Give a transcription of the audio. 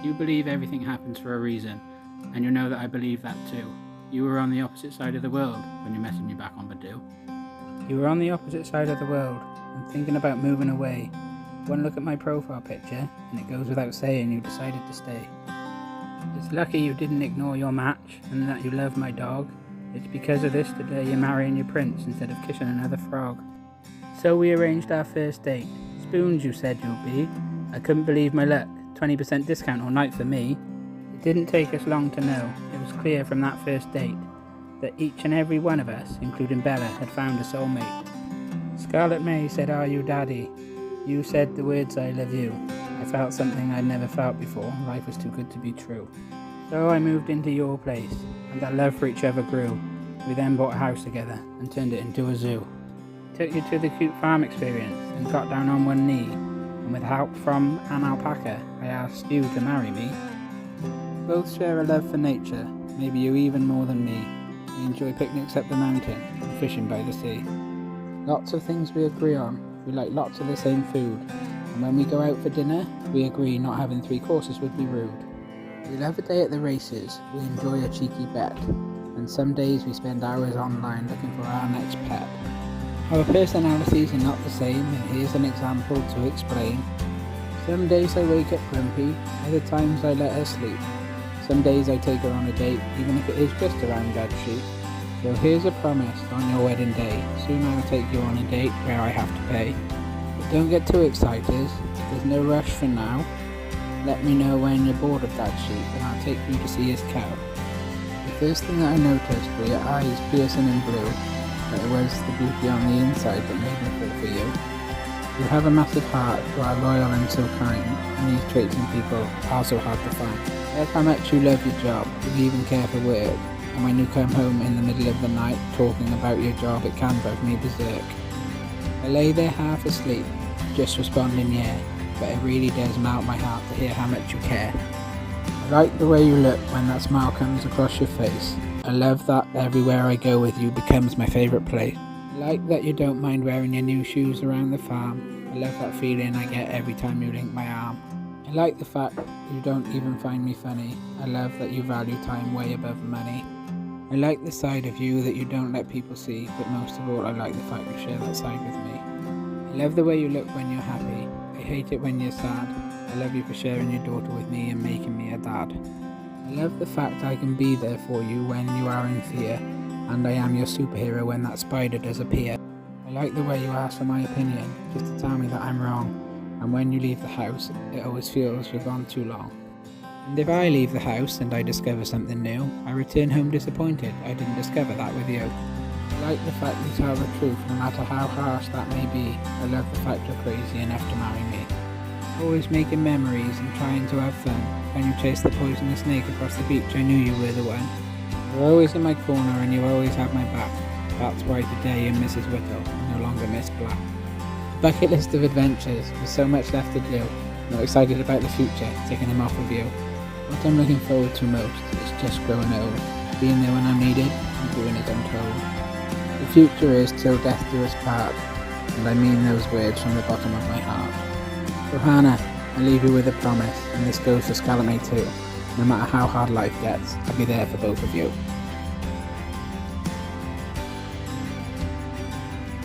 You believe everything happens for a reason, and you know that I believe that too. You were on the opposite side of the world when you messaged me back on Badoo. You were on the opposite side of the world. I'm thinking about moving away. One look at my profile picture, and it goes without saying you decided to stay. It's lucky you didn't ignore your match, and that you love my dog. It's because of this today you're marrying your prince instead of kissing another frog. So we arranged our first date. Spoons you said you'll be. I couldn't believe my luck. 20% discount all night for me. It didn't take us long to know. It was clear from that first date that each and every one of us, including Bella, had found a soulmate. Scarlet May said, "Are you daddy?" You said the words, "I love you." I felt something I'd never felt before. Life was too good to be true. So I moved into your place, and our love for each other grew. We then bought a house together and turned it into a zoo. Took you to the cute farm experience and got down on one knee, and with help from an alpaca, I asked you to marry me. Both share a love for nature, maybe you even more than me. We enjoy picnics up the mountain and fishing by the sea. Lots of things we agree on. We like lots of the same food, and when we go out for dinner, we agree not having 3 courses would be rude. We love a day at the races, we enjoy a cheeky bet, and some days we spend hours online looking for our next pet. Our personalities are not the same, and here's an example to explain. Some days I wake up grumpy, other times I let her sleep. Some days I take her on a date, even if it is just around Dad's sheep. So here's a promise on your wedding day. Soon I'll take you on a date where I have to pay. But don't get too excited, there's no rush for now. Let me know when you're bored of Dad's sheep and I'll take you to see his cow. The first thing that I noticed were your eyes piercing in blue, but it was the beauty on the inside that made me fall for you. You have a massive heart, you are loyal and so kind, and these traits in people are so hard to find. That's how much you love your job, you even care for work, and when you come home in the middle of the night talking about your job, it can drive me berserk. I lay there half asleep, just responding yeah, but it really does melt my heart to hear how much you care. I like the way you look when that smile comes across your face. I love that everywhere I go with you becomes my favourite place. I like that you don't mind wearing your new shoes around the farm. I love that feeling I get every time you link my arm. I like the fact that you don't even find me funny. I love that you value time way above money. I like the side of you that you don't let people see, but most of all I like the fact you share that side with me. I love the way you look when you're happy. I hate it when you're sad. I love you for sharing your daughter with me and making me a dad. I love the fact I can be there for you when you are in fear, and I am your superhero when that spider does appear. I like the way you ask for my opinion, just to tell me that I'm wrong, and when you leave the house, it always feels you've gone too long. And if I leave the house and I discover something new, I return home disappointed I didn't discover that with you. I like the fact you tell the truth no matter how harsh that may be. I love the fact you're crazy enough to marry me. Always making memories and trying to have fun. When you chased the poisonous snake across the beach, I knew you were the one. You're always in my corner and you always have my back. That's why today you're Mrs. Whittle, no longer Miss Black. A bucket list of adventures, with so much left to do. I'm excited about the future, taking them off with you. What I'm looking forward to most is just growing old, being there when I'm needed and doing as I'm told. The future is till death do us part, and I mean those words from the bottom of my heart. So Hannah, I leave you with a promise, and this goes for Scarlet May too. No matter how hard life gets, I'll be there for both of you.